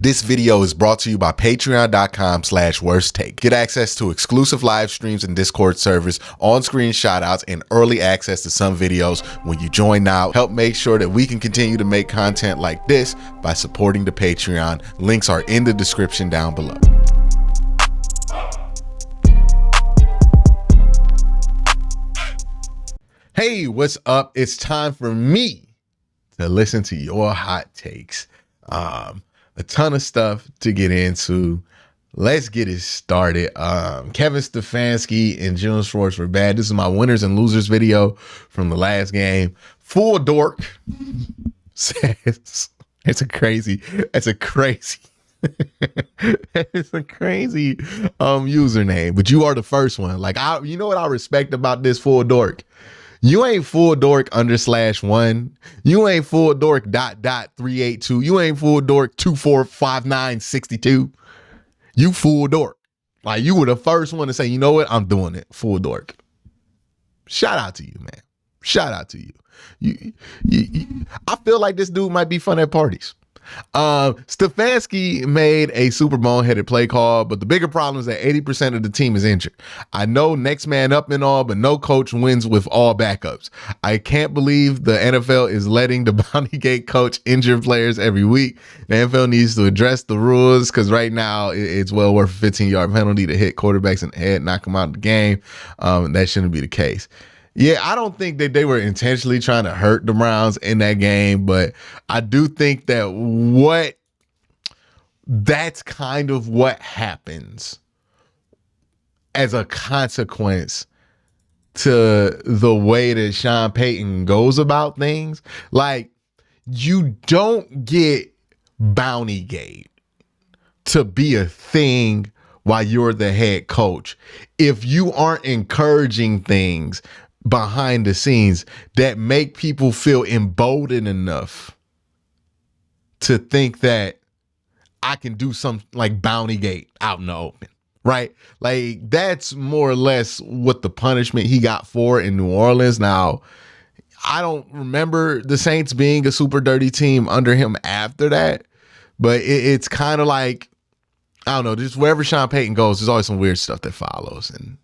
This video is brought to you by patreon.com/worsttake. Get access to exclusive live streams and Discord servers, on-screen shoutouts, and early access to some videos when you join now. Help make sure that we can continue to make content like this by supporting the Patreon. Links are in the description down below. Hey, what's up? It's time for me to listen to your hot takes. A ton of stuff to get into. Let's get it started. Kevin Stefanski and Jalen Schwartz were bad. This is my winners and losers video from the last game. Full Dork says it's a crazy username, but you are the first one. Like, you know what I respect about this Full Dork? You ain't Full Dork /1. You ain't Full Dork .382. You ain't Full Dork 245962. You Full Dork. Like, you were the first one to say, you know what? I'm doing it. Full Dork. Shout out to you, man. Shout out to you. I feel like this dude might be fun at parties. Stefanski made a super bone-headed play call, but the bigger problem is that 80% of the team is injured. I know next man up and all, but no coach wins with all backups. I can't believe the NFL is letting the Bountygate coach injure players every week. The NFL needs to address the rules because right now it's well worth a 15-yard penalty to hit quarterbacks in the head, knock them out of the game. That shouldn't be the case. Yeah, I don't think that they were intentionally trying to hurt the Browns in that game, but I do think that that's kind of what happens as a consequence to the way that Sean Payton goes about things. Like, you don't get Bountygate to be a thing while you're the head coach if you aren't encouraging things behind the scenes that make people feel emboldened enough to think that I can do something like Bountygate out in the open, right? Like, that's more or less what the punishment he got for in New Orleans. Now, I don't remember the Saints being a super dirty team under him after that, but it's kind of like, I don't know, just wherever Sean Payton goes, there's always some weird stuff that follows. And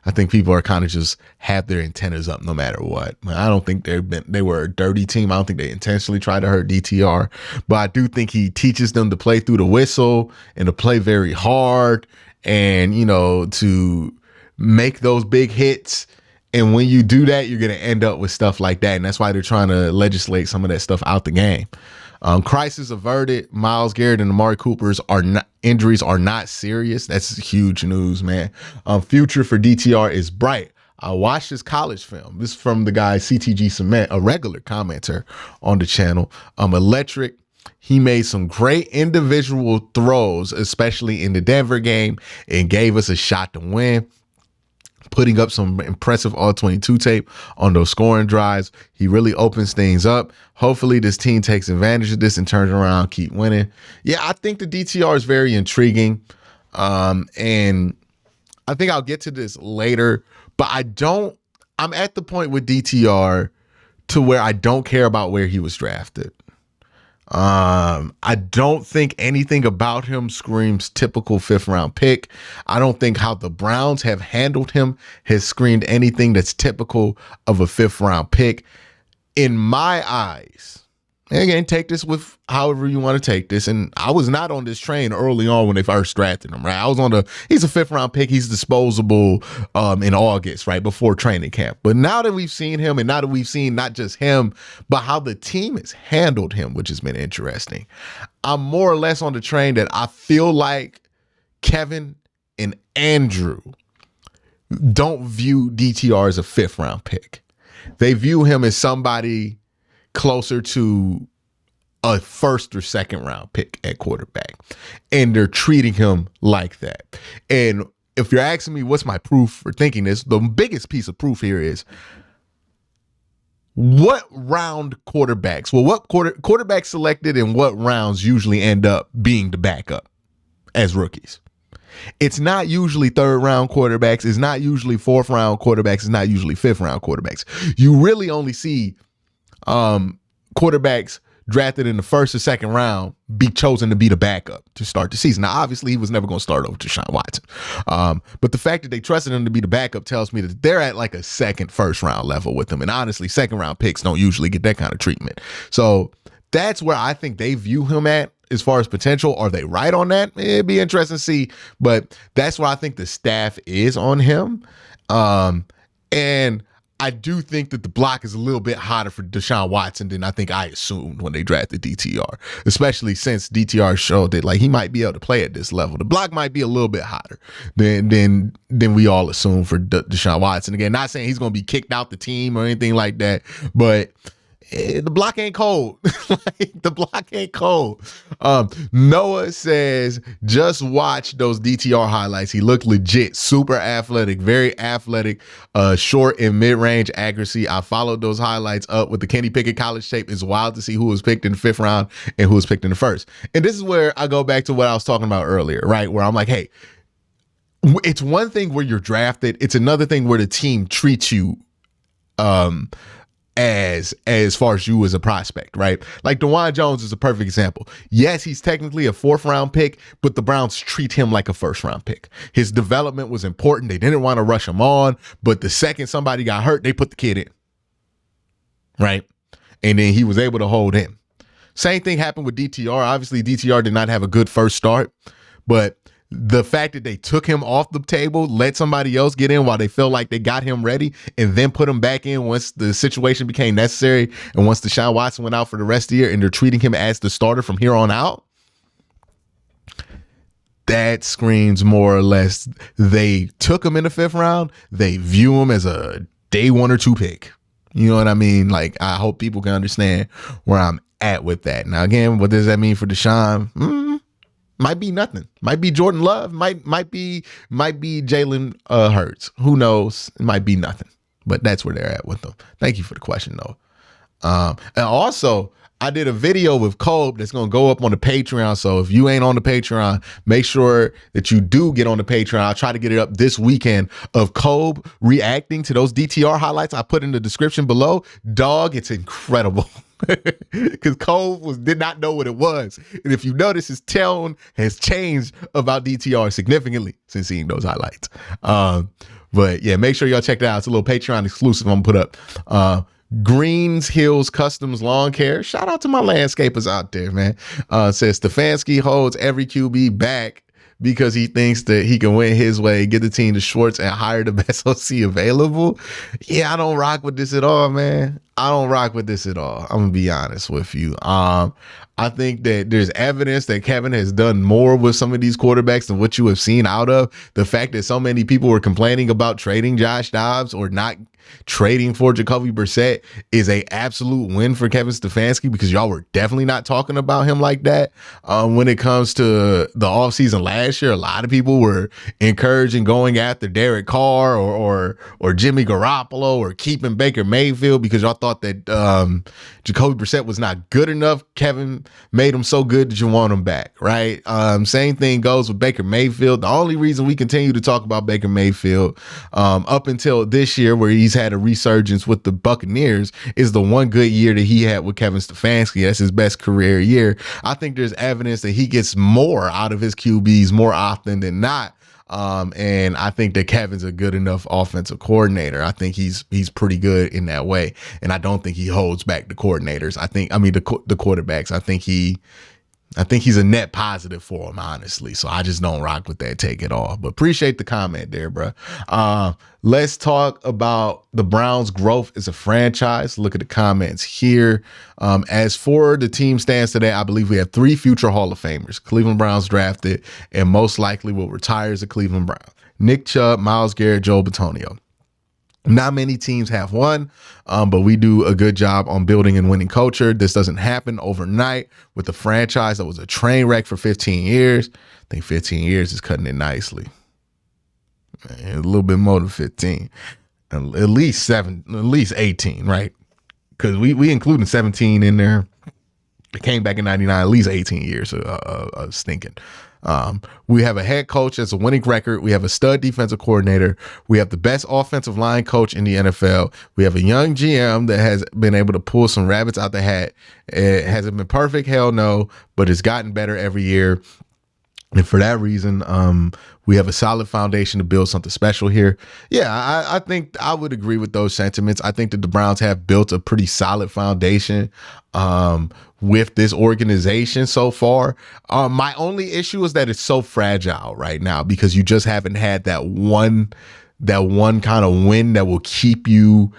I think people are kind of just have their antennas up no matter what. I don't think they were a dirty team. I don't think they intentionally tried to hurt DTR, but I do think he teaches them to play through the whistle and to play very hard and, you know, to make those big hits. And when you do that, you're going to end up with stuff like that. And that's why they're trying to legislate some of that stuff out the game. Crisis averted. Myles Garrett and Amari Cooper's injuries are not serious. That's huge news, man. Future for DTR is bright. I watched his college film. This is from the guy CTG Cement, a regular commenter on the channel. Electric. He made some great individual throws, especially in the Denver game, and gave us a shot to win. Putting up some impressive all-22 tape on those scoring drives. He really opens things up. Hopefully this team takes advantage of this and turns around, keep winning. Yeah, I think the DTR is very intriguing. And I think I'll get to this later, but I'm at the point with DTR to where I don't care about where he was drafted. I don't think anything about him screams typical 5th round pick. I don't think how the Browns have handled him has screamed anything that's typical of a 5th round pick. In my eyes, and again, take this with however you want to take this. And I was not on this train early on when they first drafted him, right? I was he's a 5th round pick. He's disposable in August, right? Before training camp. But now that we've seen him, and now that we've seen not just him, but how the team has handled him, which has been interesting, I'm more or less on the train that I feel like Kevin and Andrew don't view DTR as a 5th round pick. They view him as somebody closer to a 1st or 2nd round pick at quarterback. And they're treating him like that. And if you're asking me what's my proof for thinking this, the biggest piece of proof here is what round quarterbacks, what quarterbacks selected in what rounds usually end up being the backup as rookies. It's not usually 3rd round quarterbacks. It's not usually 4th round quarterbacks. It's not usually 5th round quarterbacks. You really only see quarterbacks drafted in the first or second round be chosen to be the backup to start the season. Now, obviously, he was never going to start over Deshaun Watson. But the fact that they trusted him to be the backup tells me that they're at like a second, first round level with him. And honestly, second round picks don't usually get that kind of treatment. So that's where I think they view him at as far as potential. Are they right on that? It'd be interesting to see. But that's where I think the staff is on him. And I do think that the block is a little bit hotter for Deshaun Watson than I think I assumed when they drafted DTR, especially since DTR showed that like he might be able to play at this level. The block might be a little bit hotter than we all assume for Deshaun Watson. Again, not saying he's going to be kicked out the team or anything like that, but the block ain't cold. Like, the block ain't cold. Noah says, just watch those DTR highlights. He looked legit, super athletic, very athletic, short and mid-range accuracy. I followed those highlights up with the Kenny Pickett college tape. It's wild to see who was picked in the 5th round and who was picked in the 1st. And this is where I go back to what I was talking about earlier, right? Where I'm like, hey, it's one thing where you're drafted. It's another thing where the team treats you as far as you as a prospect, right? Like DeJuan Jones is a perfect example. Yes, he's technically a 4th round pick, but the Browns treat him like a 1st round pick. His development was important. They didn't want to rush him on, but the second somebody got hurt, they put the kid in, right? And then he was able to hold in. Same thing happened with DTR. Obviously, DTR did not have a good first start, but the fact that they took him off the table, let somebody else get in while they felt like they got him ready, and then put him back in once the situation became necessary and once Deshaun Watson went out for the rest of the year, and they're treating him as the starter from here on out, that screams more or less they took him in the 5th round. They view him as a day 1 or 2 pick. You know what I mean? Like, I hope people can understand where I'm at with that. Now, again, what does that mean for Deshaun? Might be nothing. Might be Jordan Love. Might be Jalen Hurts. Who knows? It might be nothing. But that's where they're at with them. Thank you for the question, though. And also, I did a video with Kolb that's going to go up on the Patreon. So if you ain't on the Patreon, make sure that you do get on the Patreon. I'll try to get it up this weekend of Kolb reacting to those DTR highlights I put in the description below. Dog, it's incredible. Because Kolb did not know what it was. And if you notice, his tone has changed about DTR significantly since seeing those highlights. But yeah, make sure y'all check that out. It's a little Patreon exclusive I'm going to put up. Greens Hills Customs Lawn Care. Shout out to my landscapers out there, man. Says Stefanski holds every QB back because he thinks that he can win his way, get the team to Schwartz, and hire the best OC available. Yeah, I don't rock with this at all, man. I don't rock with this at all. I'm gonna be honest with you. I think that there's evidence that Kevin has done more with some of these quarterbacks than what you have seen out of. The fact that so many people were complaining about trading Josh Dobbs or not trading for Jacoby Brissett is a absolute win for Kevin Stefanski, because y'all were definitely not talking about him like that. When it comes to the offseason last year, a lot of people were encouraging going after Derek Carr or Jimmy Garoppolo or keeping Baker Mayfield because y'all thought that Jacoby Brissett was not good enough. Kevin made him so good that you want him back, right? Same thing goes with Baker Mayfield. The only reason we continue to talk about Baker Mayfield up until this year, where he's had a resurgence with the Buccaneers, is the one good year that he had with Kevin Stefanski. That's his best career year. I think there's evidence that he gets more out of his QBs more often than not. And I think that Kevin's a good enough offensive coordinator. I think he's pretty good in that way. And I don't think he holds back the coordinators. The quarterbacks. I think he's a net positive for him, honestly. So I just don't rock with that take at all. But appreciate the comment there, bro. Let's talk about the Browns' growth as a franchise. Look at the comments here. As for the team stands today, I believe we have 3 future Hall of Famers. Cleveland Browns drafted and most likely will retire as a Cleveland Brown. Nick Chubb, Myles Garrett, Joe Bitonio. Not many teams have one, but we do a good job on building and winning culture. This doesn't happen overnight with a franchise that was a train wreck for 15 years. I think 15 years is cutting it nicely. A little bit more than 15. At least 18, right? Because we including 17 in there. came back in 99, at least 18 years stinking. We have a head coach that's a winning record. We have a stud defensive coordinator. We have the best offensive line coach in the NFL. We have a young GM that has been able to pull some rabbits out the hat. It hasn't been perfect, hell no, but it's gotten better every year. And for that reason, we have a solid foundation to build something special here. Yeah, I think I would agree with those sentiments. I think that the Browns have built a pretty solid foundation with this organization so far. My only issue is that it's so fragile right now because you just haven't had that one kind of win that will keep you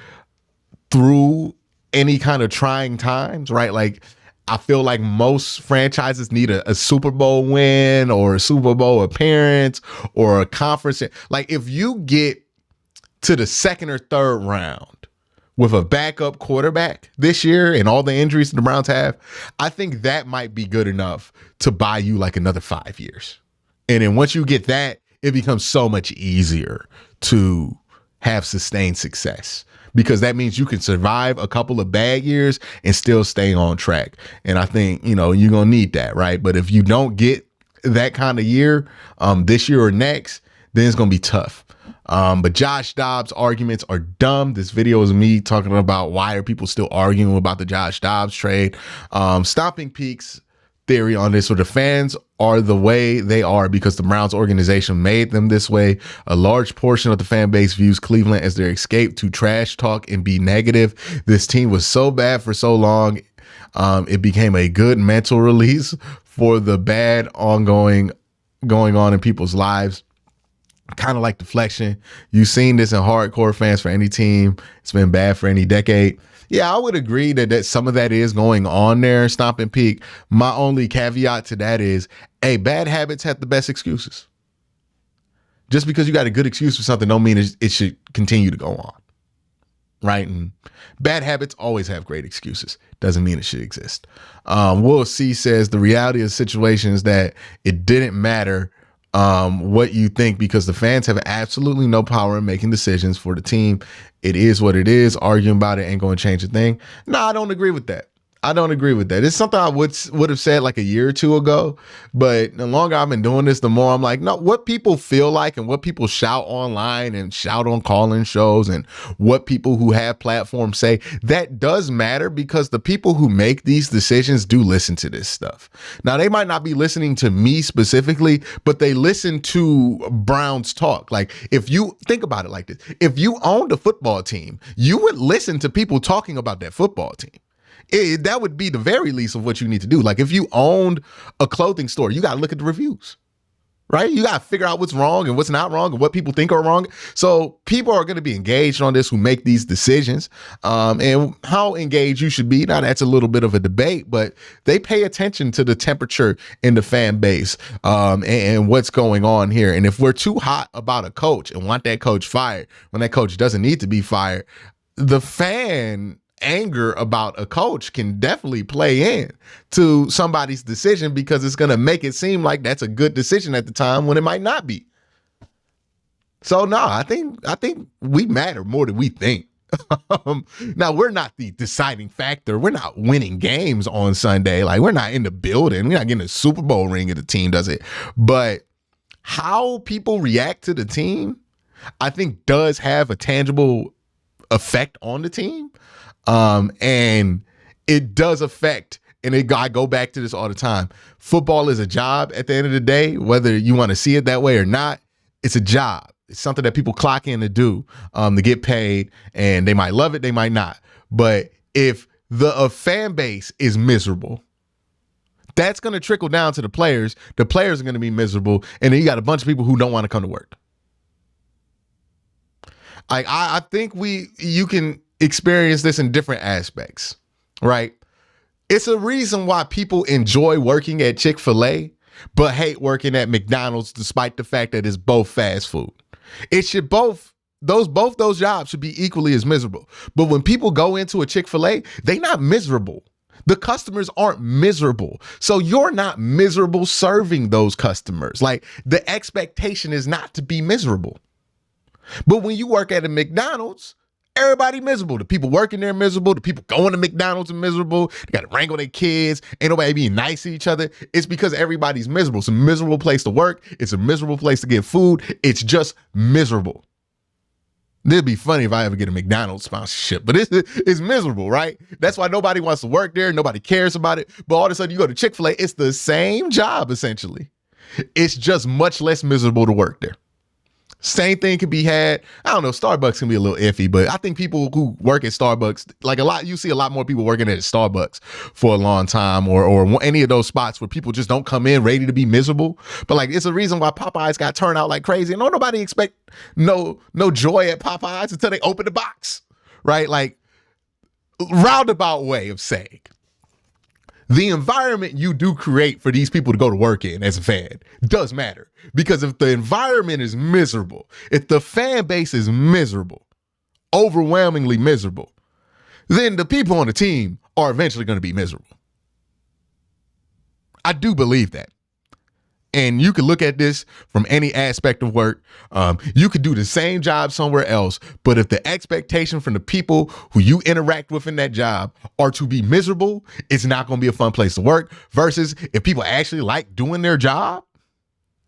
through any kind of trying times, right? Like, I feel like most franchises need a Super Bowl win or a Super Bowl appearance or a conference. Like, if you get to the second or third round with a backup quarterback this year and all the injuries the Browns have, I think that might be good enough to buy you like another 5 years. And then once you get that, it becomes so much easier to have sustained success, because that means you can survive a couple of bad years and still stay on track. And I think, you're going to need that, right? But if you don't get that kind of year this year or next, then it's going to be tough. But Josh Dobbs arguments are dumb. This video is me talking about why are people still arguing about the Josh Dobbs trade. Stomping Peaks theory on this, or the fans are the way they are because the Browns organization made them this way. A large portion of the fan base views Cleveland as their escape to trash talk and be negative. This team was so bad for so long. It became a good mental release for the bad going on in people's lives. Kind of like deflection. You've seen this in hardcore fans for any team. It's been bad for any decade. Yeah, I would agree that some of that is going on there, Stomping Peak. My only caveat to that is, bad habits have the best excuses. Just because you got a good excuse for something don't mean it should continue to go on, right? And bad habits always have great excuses. Doesn't mean it should exist. Will C says the reality of the situation is that it didn't matter what you think because the fans have absolutely no power in making decisions for the team. It is what it is. Arguing about it ain't going to change a thing. No, I don't agree with that. It's something I would have said like a year or two ago, but the longer I've been doing this, the more I'm like, no, what people feel like and what people shout online and shout on call-in shows and what people who have platforms say, that does matter because the people who make these decisions do listen to this stuff. Now, they might not be listening to me specifically, but they listen to Browns talk. Like, if you think about it like this, if you owned a football team, you would listen to people talking about that football team. That would be the very least of what you need to do. Like, if you owned a clothing store, you got to look at the reviews, right? You got to figure out what's wrong and what's not wrong and what people think are wrong. So people are going to be engaged on this who make these decisions, and how engaged you should be. Now, that's a little bit of a debate, but they pay attention to the temperature in the fan base and what's going on here. And if we're too hot about a coach and want that coach fired when that coach doesn't need to be fired, the fan anger about a coach can definitely play in to somebody's decision because it's going to make it seem like that's a good decision at the time when it might not be. So no, I think we matter more than we think. Now, we're not the deciding factor. We're not winning games on Sunday. Like, we're not in the building. We're not getting a Super Bowl ring if the team does it. But how people react to the team, I think does have a tangible effect on the team. And it does affect, and I go back to this all the time. Football is a job at the end of the day, whether you want to see it that way or not. It's a job. It's something that people clock in to do, to get paid, and they might love it, they might not. But if the fan base is miserable, that's going to trickle down to the players. The players are going to be miserable, and then you got a bunch of people who don't want to come to work. I think you can experience this in different aspects, right? It's a reason why people enjoy working at Chick-fil-A, but hate working at McDonald's, despite the fact that it's both fast food. It should both those jobs should be equally as miserable. But when people go into a Chick-fil-A, they're not miserable. The customers aren't miserable. So you're not miserable serving those customers. Like, the expectation is not to be miserable. But when you work at a McDonald's, Everybody miserable. The people working there miserable. The people going to McDonald's are miserable. They got to wrangle their kids. Ain't nobody being nice to each other. It's because everybody's miserable. It's a miserable place to work. It's a miserable place to get food. It's just miserable. It'd be funny if I ever get a McDonald's sponsorship, but it's miserable, right? That's why nobody wants to work there. Nobody cares about it. But all of a sudden you go to Chick-fil-A, it's the same job, essentially. It's just much less miserable to work there. Same thing can be had. I don't know. Starbucks can be a little iffy, but I think people who work at Starbucks, like you see a lot more people working at Starbucks for a long time or any of those spots where people just don't come in ready to be miserable. But like, it's a reason why Popeyes got turned out like crazy. And don't nobody expect no joy at Popeyes until they open the box, right? Like, roundabout way of saying, the environment you do create for these people to go to work in as a fan does matter. Because if the environment is miserable, if the fan base is miserable, overwhelmingly miserable, then the people on the team are eventually going to be miserable. I do believe that. And you can look at this from any aspect of work. You could do the same job somewhere else, but if the expectation from the people who you interact with in that job are to be miserable, it's not going to be a fun place to work. Versus if people actually like doing their job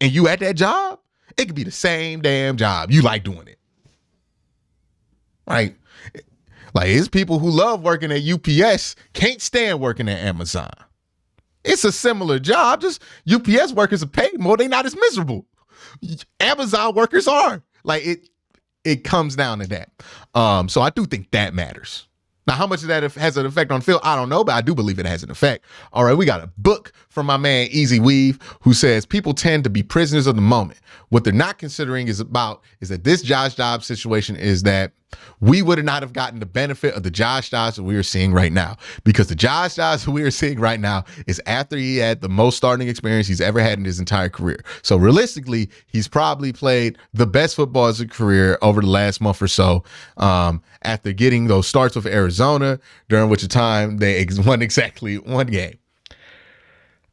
and you at that job, it could be the same damn job. You like doing it. Right? Like, it's people who love working at UPS, can't stand working at Amazon. It's a similar job, just UPS workers are paid more. They're not as miserable. Amazon workers are. Like, it comes down to that. So I do think that matters. Now, how much of that has an effect on Phil? I don't know, but I do believe it has an effect. All right, we got a book from my man Easy Weave, who says people tend to be prisoners of the moment. What they're not considering is that this Josh Dobbs situation is that we would not have gotten the benefit of the Josh Dobbs that we are seeing right now, because the Josh Dobbs that we are seeing right now is after he had the most starting experience he's ever had in his entire career. So realistically, he's probably played the best football as a career over the last month or so, after getting those starts with Arizona, during which time they won exactly one game.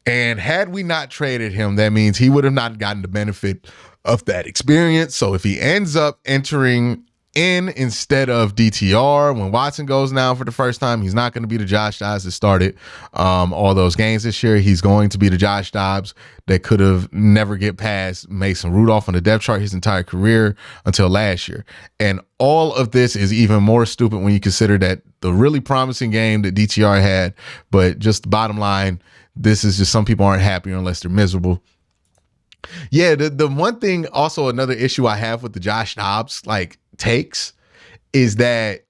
And had we not traded him, that means he would have not gotten the benefit of that experience. So if he ends up entering in instead of DTR when Watson goes down for the first time, he's not going to be the Josh Dobbs that started all those games this year. He's going to be the Josh Dobbs that could have never get past Mason Rudolph on the depth chart his entire career until last year. And all of this is even more stupid when you consider that the really promising game that DTR had, but just the bottom line, this is just some people aren't happy unless they're miserable. Yeah, the one thing, also another issue I have with the Josh Dobbs takes is that,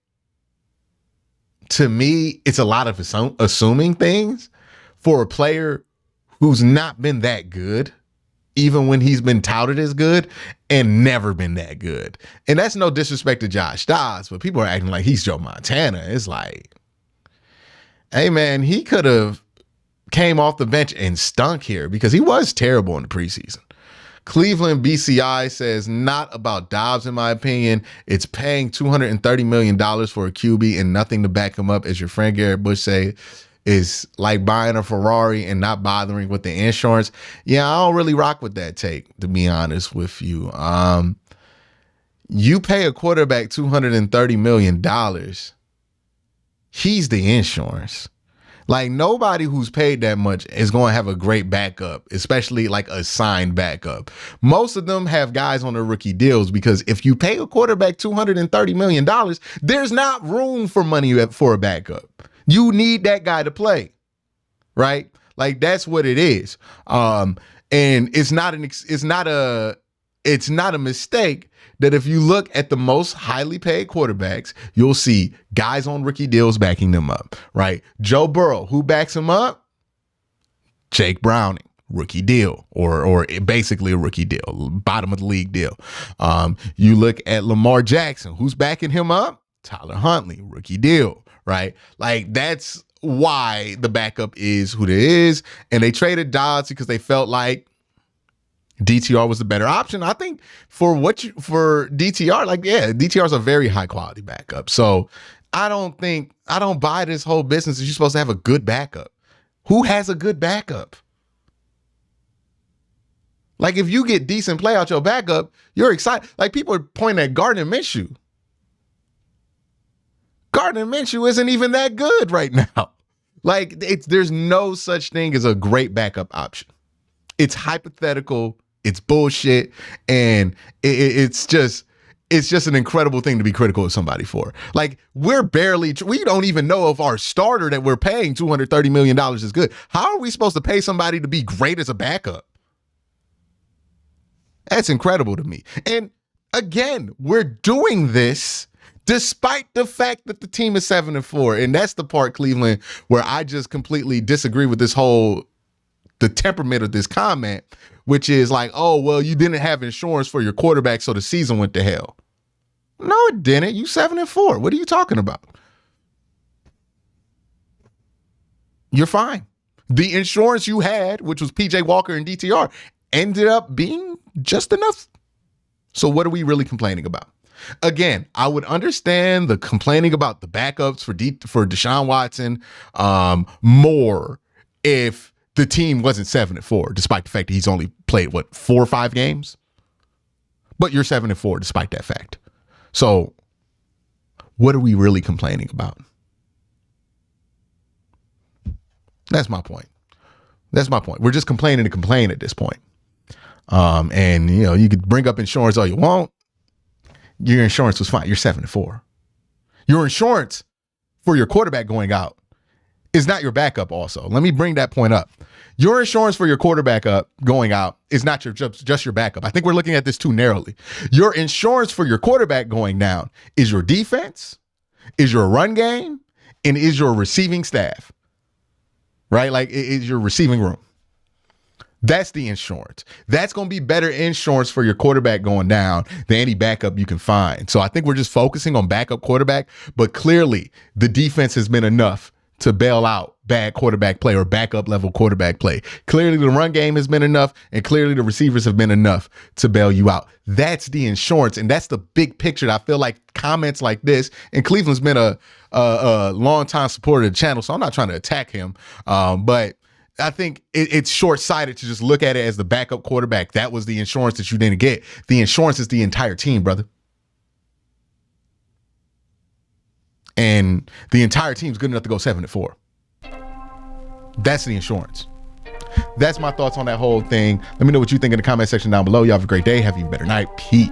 to me, it's a lot of assuming things for a player who's not been that good, even when he's been touted as good, and never been that good. And that's no disrespect to Josh Dobbs, but people are acting like he's Joe Montana. It's like, hey man, he could have came off the bench and stunk here, because he was terrible in the preseason. Cleveland BCI says, not about Dobbs, in my opinion. It's paying $230 million for a QB and nothing to back him up, as your friend Garrett Bush say, is like buying a Ferrari and not bothering with the insurance. Yeah, I don't really rock with that take, to be honest with you. You pay a quarterback $230 million. He's the insurance. Like, nobody who's paid that much is going to have a great backup, especially like a signed backup. Most of them have guys on their rookie deals, because if you pay a quarterback $230 million, there's not room for money for a backup. You need that guy to play, right? Like, that's what it is. And it's not a mistake that if you look at the most highly paid quarterbacks, you'll see guys on rookie deals backing them up, right? Joe Burrow, who backs him up? Jake Browning, rookie deal, or basically a rookie deal, bottom of the league deal. You look at Lamar Jackson, who's backing him up? Tyler Huntley, rookie deal, right? Like, that's why the backup is who it is. And they traded Dobbs because they felt like DTR was the better option. I think for DTR, DTR is a very high quality backup. So I don't buy this whole business that you're supposed to have a good backup. Who has a good backup? Like, if you get decent play out your backup, you're excited. Like, people are pointing at Gardner Minshew. Gardner Minshew isn't even that good right now. Like, there's no such thing as a great backup option. It's hypothetical. It's bullshit. And it's just an incredible thing to be critical of somebody for. Like, we don't even know if our starter that we're paying $230 million is good. How are we supposed to pay somebody to be great as a backup? That's incredible to me. And again, we're doing this despite the fact that the team is 7-4. And that's the part, Cleveland, where I just completely disagree with the temperament of this comment, which is like, oh, well, you didn't have insurance for your quarterback, so the season went to hell. No, it didn't. You 7-4. What are you talking about? You're fine. The insurance you had, which was PJ Walker and DTR, ended up being just enough. So what are we really complaining about? Again, I would understand the complaining about the backups for Deshaun Watson more if the team wasn't 7-4, despite the fact that he's only played, 4 or 5 games? But you're 7-4 despite that fact. So what are we really complaining about? That's my point. We're just complaining to complain at this point. And you could bring up insurance all you want. Your insurance was fine. You're 7-4. Your insurance for your quarterback going out is not your backup also. Let me bring that point up. Your insurance for your quarterback going out is not just your backup. I think we're looking at this too narrowly. Your insurance for your quarterback going down is your defense, is your run game, and is your receiving staff. Right? Like, it is your receiving room. That's the insurance. That's going to be better insurance for your quarterback going down than any backup you can find. So I think we're just focusing on backup quarterback, but clearly the defense has been enough to bail out bad quarterback play or backup level quarterback play. Clearly the run game has been enough, and clearly the receivers have been enough to bail you out. That's the insurance, and that's the big picture that I feel like comments like this, and Cleveland's been a long-time supporter of the channel, so I'm not trying to attack him, but I think it's short-sighted to just look at it as the backup quarterback. That was the insurance that you didn't get. The insurance is the entire team, brother. And the entire team's good enough to go 7-4. That's the insurance. That's my thoughts on that whole thing. Let me know what you think in the comment section down below. Y'all have a great day. Have a better night. Peace.